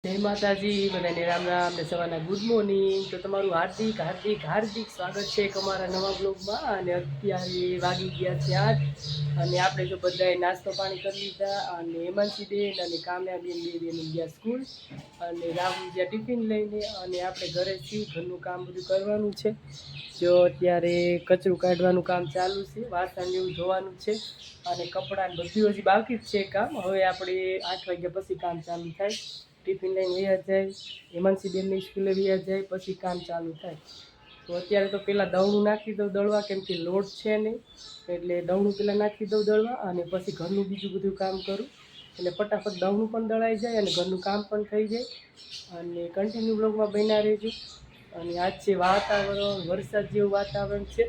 જય માતાજી બધાને રામ રામ ને સવારના ગુડ મોર્નિંગ। તો તમારું હાર્દિક હાર્દિક હાર્દિક સ્વાગત છે એક અમારા નવા બ્લોગમાં। અને અત્યારે વાગી ગયા છે 8 અને આપણે જો બધાએ નાસ્તો પાણી કરી લીધા અને હેમાંશીબેન અને કામ્યાબેન બેન ગયા સ્કૂલ અને રાહુલ ગયા ટિફિન લઈને અને આપણે ઘરે છીએ। ઘરનું કામ બધું કરવાનું છે। જો અત્યારે કચરું કાઢવાનું કામ ચાલુ છે, વાસણ જેવું ધોવાનું છે અને કપડાં બધું હજી બાકી જ છે કામ। હવે આપણે 8 વાગ્યા પછી કામ ચાલુ થાય। ટિફિન લઈને વયા જાય, હેમાંશીબેનની સ્કૂલે વયા જાય, પછી કામ ચાલુ થાય। તો અત્યારે તો પહેલાં દવણું નાખી દઉં દળવા, કેમ કે લોટ છે નહીં, એટલે દવણું પહેલાં નાખી દઉં દળવા અને પછી ઘરનું બીજું બધું કામ કરું, એટલે ફટાફટ દવણું પણ દળાઈ જાય અને ઘરનું કામ પણ થઈ જાય। અને કન્ટિન્યુ બ્લોગમાં બન્યા રહેજો। અને આજ છે વાતાવરણ, વરસાદ જેવું વાતાવરણ છે।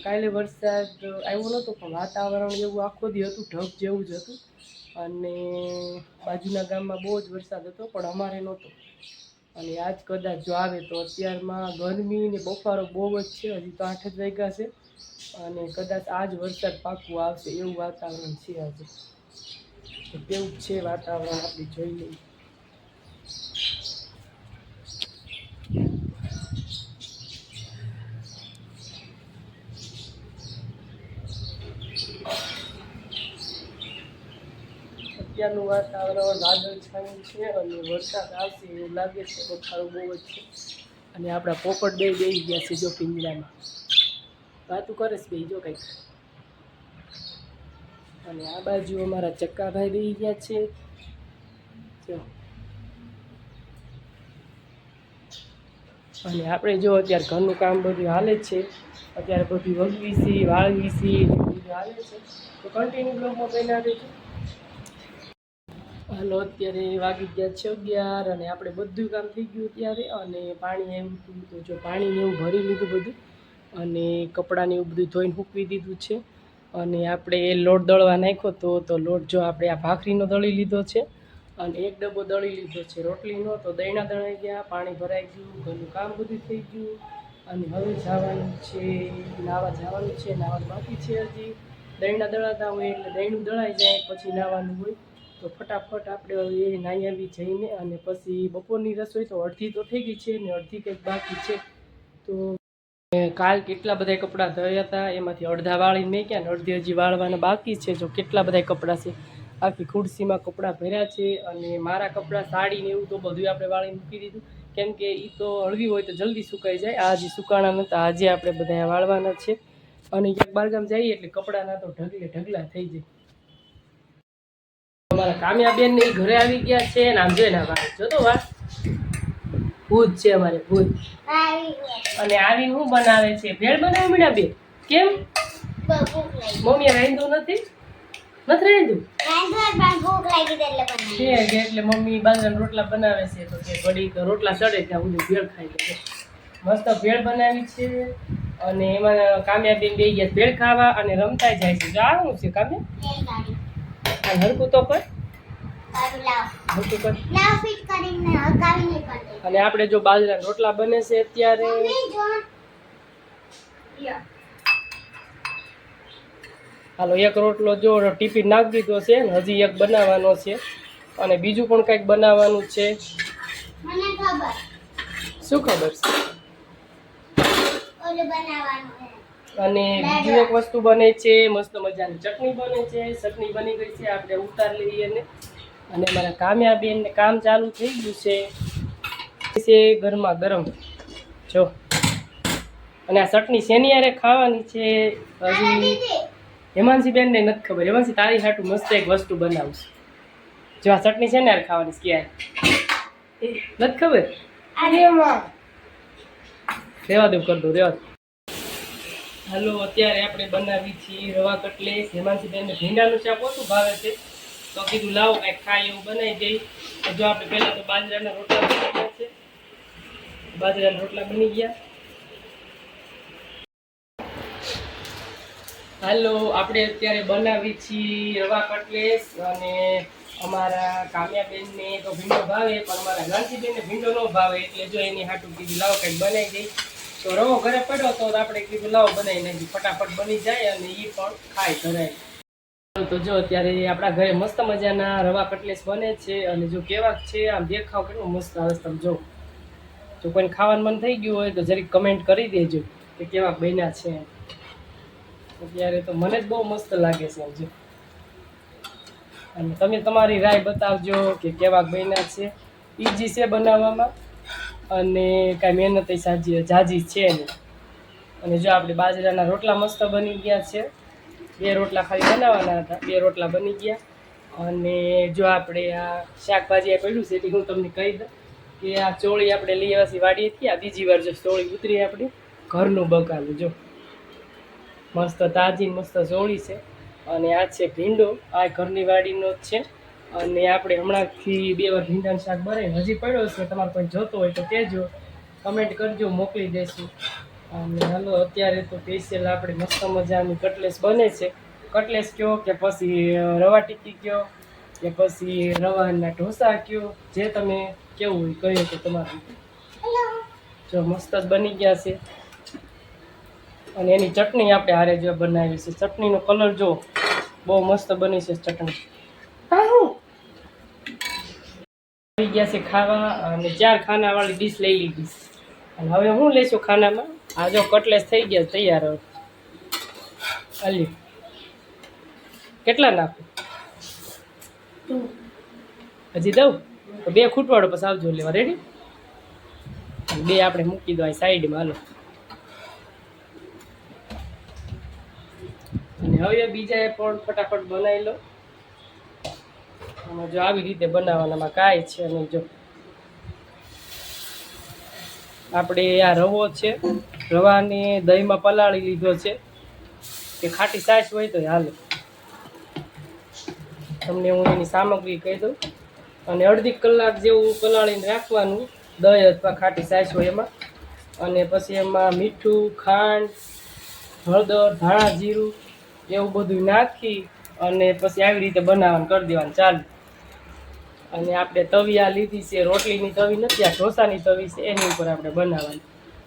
કાલે વરસાદ આવ્યો નહોતો પણ વાતાવરણ એવું આખો દી હતું, ઢગ જેવું જ હતું। અને બાજુના ગામમાં બહુ જ વરસાદ હતો પણ અમારે નહોતો। અને આજ કદાચ જો આવે તો અત્યારમાં ગરમી ને બફારો બહુ જ છે। હજી તો 8 જ વાગ્યા છે અને કદાચ આજ વરસાદ પાક્કું આવશે એવું વાતાવરણ છે આજે। તો કેવું છે વાતાવરણ આપણે જોઈ લઈએ। અત્યારનું વાતાવરણ વાદળછાયું છે અને વરસાદ આવશે એવું લાગે છે। બફારો બહુ જ છે અને આપણા પોપટ બેસી ગયા છે જો પિંજરામાં, વાતું કરે છે બે જો કંઈક। અને આ બાજુ અમારા ચક્કાભાઈ બેસી ગયા છે જો। અને આપણે જો અત્યારે ઘરનું કામ બધું હાલે જ છે, અત્યારે બધું વગવી છે, વાળવી છે, બધું હાલે છે। તો કન્ટિન્યુ બ્લોગમાં બન્યા રહેજો। હાલો અત્યારે વાગી ગયા છે 11 અને આપણે બધું કામ થઈ ગયું ત્યારે। અને પાણી આવ્યું હતું તો જો પાણીને એવું ભરી લીધું બધું અને કપડાંને એવું બધું ધોઈને સૂકવી દીધું છે। અને આપણે લોટ દળવા નાખ્યો તો લોટ જો આપણે આ ભાખરીનો દળી લીધો છે અને એક ડબ્બો દળી લીધો છે રોટલીનો। તો દહીંના દળાઈ ગયા, પાણી ભરાઈ ગયું, ઘરનું કામ બધું થઈ ગયું અને હવે જવાનું છે નાહવા જવાનું છે। નાહવાનું બાકી છે હજી, દહીંના દળાતા હોય એટલે દહીંનું દળાઈ જાય પછી નાહવાનું હોય। તો ફટાફટ આપણે હવે નાહી આવી જઈને અને પછી બપોરની રસોઈ તો અડધી તો થઈ ગઈ છે ને અડધી કંઈક બાકી છે। તો કાલ કેટલા બધા કપડાં ધોયા હતા, એમાંથી અડધા વાળીને મેક્યા ને અડધી હજી વાળવાના બાકી છે। જો કેટલા બધા કપડાં છે, આખી ખુરશીમાં કપડાં ભર્યા છે। અને મારા કપડાં સાડીને એવું તો બધું આપણે વાળીને મૂકી દીધું, કેમ કે એ તો હળવી હોય તો જલ્દી સુકાઈ જાય। આ હજી સુકાણા નહોતા, આજે આપણે બધા વાળવાના છે। અને એક બારગામ જઈએ એટલે કપડાના તો ઢગલે ઢગલા થઈ જાય। અમારા કામ્યાબેન ને ઘરે આવી ગયા છે ને આમ જોઈને જો તો વાત ભૂત છે અમારે ભૂત। અને આવીને શું બનાવે છે, ભેળ બનાવી મળ્યા બે કેમ મમ્મીએ રાંધ્યું નથી એટલે મમ્મી બાજરાના રોટલા બનાવે છે તો કે ઘડી રોટલા ચડે ત્યાં સુધી ભેળ ખાઈ લે। મસ્ત ભેળ બનાવી છે અને એમાં કામ્યાબેન બે ગયા ભેળ ખાવા અને રમતા જાય છે। જો આ શું છે કામ્યા, હરકું તો કર, હરકું કર। અને આપણે જો બાજરાના રોટલા બને છે અત્યારે, હાલો એક રોટલો જો ટિફિન નાખી દીધો છે ને હજી એક બનાવવાનો છે અને બીજું પણ કંઈક બનાવવાનું છે। શું ખબર છે? અને બીજું એક વસ્તુ બને છે, મસ્ત મજાની ચટણી બને છે। ચટણી બની ગઈ છે, આપણે ઉતાર લઈએ ને। અને મારા કામ્યાબેન ને કામ ચાલુ થઈ ગયું છે ગરમા ગરમ જો। અને આ ચટણી શેની યારે ખાવાની છે હજી હેમાંશીબેન ને નથી ખબર। હેમાંશી તારી હાટું મસ્ત એક વસ્તુ બનાવશે જો। આ ચટણી છે ને યાર ખાવાની ક્યારે નથી ખબર, રેવા દઉં કરી દઉં રેવા દઉં। હાલો અત્યારે આપણે બનાવી છીએ રવા કટલેસ। હેમાંશીબેન ને ભીંડાનું શાક ઓછું ભાવે છે તો કીધું લાવો કાંઈક ખાય એવું બનાવી દઈ। જો આપણે પહેલાં તો બાજરાના રોટલા બની ગયા છે, બાજરાના રોટલા બની ગયા। હાલો આપણે અત્યારે બનાવી છીએ રવા કટલેસ અને અમારા કામ્યાબેનને તો ભીંડો ભાવે પણ અમારા ગાંધીબેનને ભીંડો ન ભાવે, એટલે જો એની હાટું કીધું લાવો કંઈક બનાવી દઈ। તો રવો ઘરે પડ્યો તો આપણે કીધું લાવો બનાવી નાખી, ફટાફટ બની જાય અને એ પણ ખાય ઘરે। તો જો અત્યારે આપણા ઘરે મસ્ત મજાના રવા કટલેસ બને છે અને જો કેવા છે આમ દેખાવ કેટલો મસ્ત આવે તમે જો. જો કોઈને ખાવાનું મન થઈ ગયું હોય તો જરીક કમેન્ટ કરી દેજો કે કેવા બન્યા છે. અત્યારે તો મને જ બહુ મસ્ત લાગે છે જો. અને તમે તમારી રાય બતાવજો કે કેવા બન્યા છે. ઈજી છે બનાવવામાં અને કાંઈ મહેનત જાજી છે નહીં. અને જો આપણે બાજરાના રોટલા મસ્ત બની ગયા છે. 2 રોટલા ખાલી બનાવવાના હતા, 2 રોટલા બની ગયા. અને જો આપણે આ શાકભાજી આ પડ્યું છે એટલે હું તમને કહી દઉં કે આ ચોળી આપણે લઈ આવ્યા વાડીએથી. આ બીજી વાર જો ચોળી ઉતરી આપણી ઘરનું બકાલું જો મસ્ત તાજી મસ્ત ચોળી છે. અને આ છે ભીંડો, આ ઘરની વાડીનો જ છે. અને આપણે હમણાંથી 2 વાર ભીંડાનું શાક બનાવી હજી પડ્યો છે. તમારે કોઈ જોતો હોય તો કહેજો, કમેન્ટ કરજો, મોકલી દઈશું. અને હાલો અત્યારે તો સ્પેશિયલ આપણે મસ્ત મજાની કટલેસ બને છે. કટલેસ કયો કે પછી રવા ટીકી કયો કે પછી રવાના ઢોસા કયો, જે તમે કેવું હોય કહ્યું તો તમારું. જો મસ્ત જ બની ગયા છે. અને એની ચટણી આપણે હારે જો બનાવી છે. ચટણીનો કલર જો બહુ મસ્ત બની છે ચટણી. આવી ગયા છે ખાવા અને 4 ખાનાવાળી ડીશ લઈ લીધી. અને હવે હું લઈશું ખાનામાં. આ જો કટલેસ થઈ ગયા તૈયાર. હવે અલી કેટલા નાખું? હજી દઉં તો 2 ખૂટવાડો પછી આવજો લેવા. રેડી? 2 આપણે મૂકી દો આ સાઈડમાં. હાલો. અને હવે બીજા પણ ફટાફટ બનાવી લો. અને જો આવી રીતે બનાવવાનામાં કાંઈ છે. અને જો આપણે આ રવો છે, રવાને દહીંમાં પલાળી લીધો છે. કે ખાટી છાશ હોય તો હાલે. તમને હું એની સામગ્રી કહી દઉં. અને અડધી કલાક જેવું પલાળીને રાખવાનું દહીં અથવા ખાટી છાશ હોય એમાં. અને પછી એમાં મીઠું, ખાંડ, હળદર, ધાણા જીરું એવું બધું નાખી અને પછી આવી રીતે બનાવવાનું કરી દેવાનું ચાલુ. અને આપણે તવી આ લીધી છે, રોટલીની તવી નથી, આ ઢોસાની તવી છે, એની ઉપર આપણે બનાવવાની.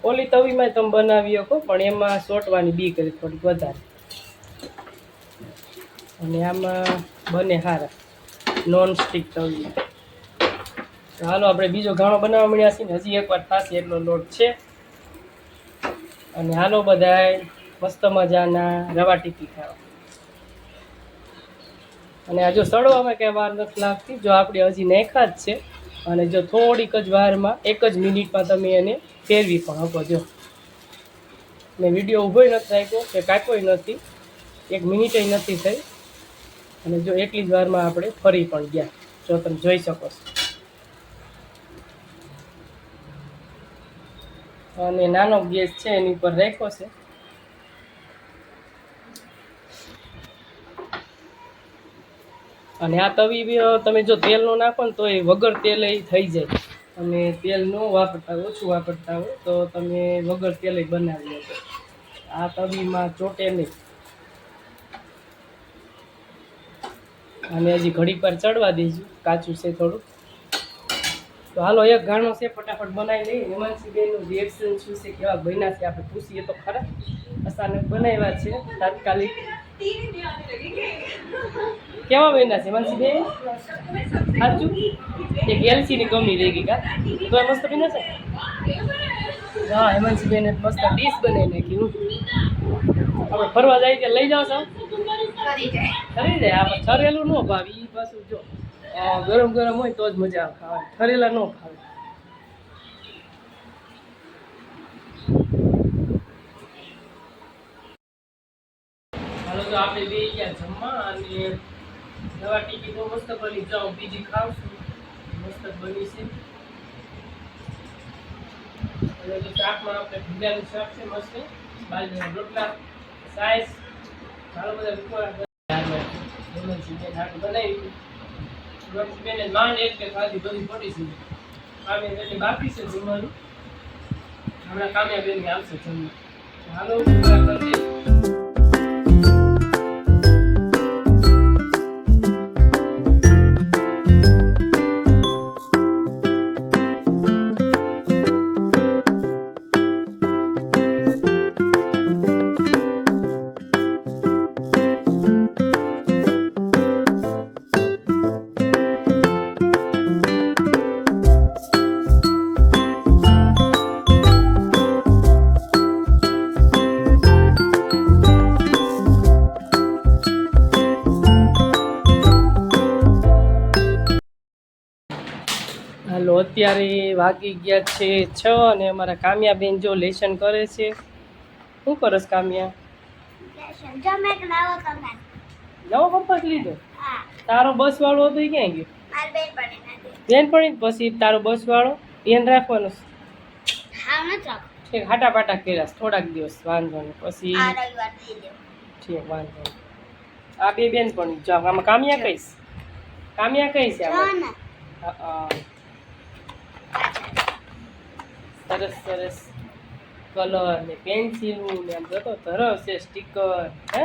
ઓલી તવીમાં તમે બનાવી શકો પણ એમાં સોટવાની બી કરી થોડીક વધારે. અને આમાં બને સારા નોન સ્ટિક તવી. તો હાલો આપણે બીજો ઘાણો બનાવવા મળ્યા છીએ ને હજી એકવાર થશે એટલો લોટ છે. અને હાલો બધાય મસ્ત મજાના રવા ટીકી ખાવા. અને આ જો સડવામાં ક્યાંય વાર નથી લાગતી. જો આપણે હજી નાખ્યા જ છે. અને જો થોડીક જ વારમાં 1 જ મિનિટમાં તમે એને ફેરવી પણ શકો. જો મેં વિડીયો ઊભો નથી રાખ્યો કે કાંઈ નથી, 1 મિનિટે નથી થઈ. અને જો એટલી જ વારમાં આપણે ફરી પણ ગયા. જો તમે જોઈ શકો છો. અને નાનો ગેસ છે એની ઉપર રાખ્યો છે. અને આ તવી તમે જો તેલનો નાખો ને તો એ વગર તેલે થઈ જાય. અને તેલ ન વાપરતા હોય, ઓછું વાપરતા હોય તો તમે વગર તેલે બનાવી શકો. આ તવીમાં ચોટે નહીં. અને હજી ઘડી પર ચડવા દઈશું, કાચું છે થોડું. તો હાલો એક ઘાણો છે ફટાફટ બનાવી લઈએ. હેમાંશીબેનનું રિએક્શન શું છે, કેવા બન્યા છે આપણે પૂછીએ તો ખરા. અચાનક બનાવ્યા છે તાત્કાલિક. કેવા બન્યા છે હેમાંશીબેન? સાચું એક એલસીની કમી રહી ગઈ કા? તો એ મસ્ત બન્યા છે. હા હેમાંશીબેને મસ્ત ડીશ બનાવી નાખી. આપણે ફરવા જાય કે લઈ જાઓ છો? ખરી જાય. આપણે ઠરેલું ન ભાવે એ પાછું જો ગરમ ગરમ હોય તો જ મજા આવે ખાવાની. ઠરેલા ન ભાવે. હાલો તો આપણે બે ગયા જમવા. અને રવા ટીકી તો મસ્ત બની. જાઓ બીજી ખાવશું, મસ્ત બની છે. અને તો શાકમાં આપણે ભીંડાનું શાક છે મસ્ત, બાજરાના રોટલા, સાઈઝ ઘણા બધા બનાવી. બેને માંડ એક કે ખાધી બધી પડી છે. કામે એટલે બાકી છે જમવાનું. હમણાં કામ્યા બેન આવશે જમવા. હાલો કરીએ. હાલો અત્યારે વાગી ગયા છે 6 અને અમારા કામ્યાબેન જો લેસન કરે છે. શું કરસ કામ્યા? નવો કંપાસ લીધો? તારો બસ વાળો હતો એ ક્યાં ગયો? બેનપણી પછી તારો બસ વાળો ધ્યાન રાખવાનું છે. હાટા પાટા કર્યા થોડાક દિવસ વાંધો નહીં પછી ઠીક વાંધો નહીં. આ બે બેનપણી જો આમાં કામ્યા કહીશ આમાં હા. સરસ સરસ કલર ને પેન્સિલું ને આમ જોતો ધરસ છે સ્ટીકર હે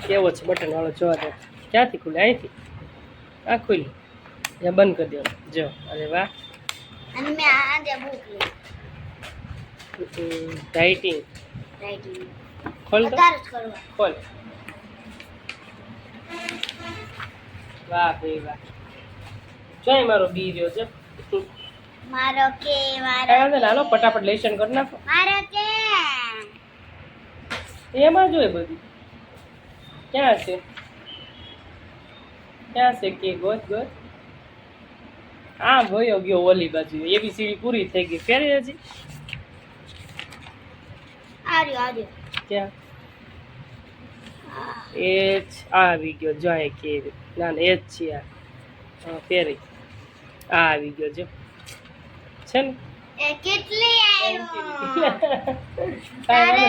કેવો છે બટન વાળો જોવા દે. ક્યાંથી ખુલે? અહીંથી. આ ખુલ્લી ત્યાં બંધ કરી દો જો. અરે વાહ. રાઇટિંગ ખોલ તો ખોલ. વાહ ભાઈ વાહ. જોઈ મારો બી રહ્યો છે હાલો ફટાફટ લેશન કરી નાખો. એમાં જોઈ બધી ક્યાં છે કે ગોત આ ભયો ગયો ઓલી બાજુ. એબીસીડી પૂરી થઈ ગઈ ફેરી હજી ક્યાં એચ આવી ગયો જાય કે ના એચ છે આ ફેરી આ આવી ગયો જો છે ને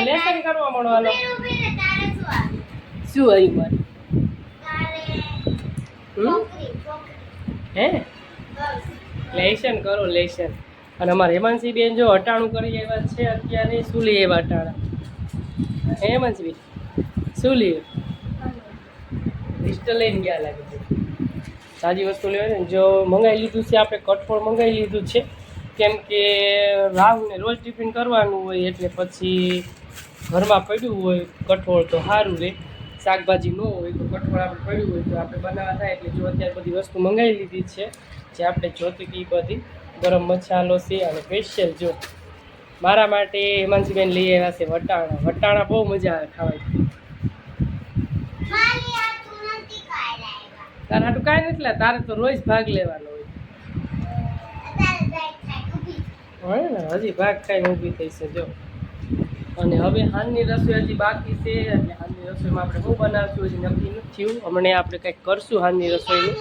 લેસન કરવા મળવાનો. શું આવ્યું હે લેસન કરો લેસન. અને અમારે હેમાંશી બેન જો અટાણું કરી આવ્યા છે અત્યારે. શું લઈ આવ્યા અટાણા? હેમાંશી બેન શું લઈ લિસ્ટ લઈને ગયા લાગે છે. તાજી વસ્તુ લેવાય ને. જો મંગાવી લીધું છે આપણે કઠોળ મંગાવી લીધું છે કેમ કે રાહુને રોજ ટિફિન કરવાનું હોય એટલે પછી ઘરમાં પડ્યું હોય કઠોળ તો સારું રહે. શાકભાજી ન હોય તો કઠોળ આપણે પડ્યું હોય તો આપણે બનાવવા થાય એટલે જો અત્યારે બધી વસ્તુ મંગાવી લીધી છે જે આપણે જોતી હતી બધી. ગરમ મસાલો છે અને સ્પેશિયલ જો મારા માટે હેમાંશીબેન લઈ આવ્યા છે વટાણા બહુ મજા આવે ખાવાની. તારે હાટું કાંઈ નથી લે. તારે તો રોજ ભાગ લેવાનો હોય ને. હજી ભાગ ખાઈને ઊભી થઈ છે જો. અને હવે હાલની રસોઈ હજી બાકી છે એટલે હાલની રસોઈમાં આપણે શું બનાવશું હજી નક્કી નથી થયું. હમણાં આપણે કંઈક કરશું હાલની રસોઈનું.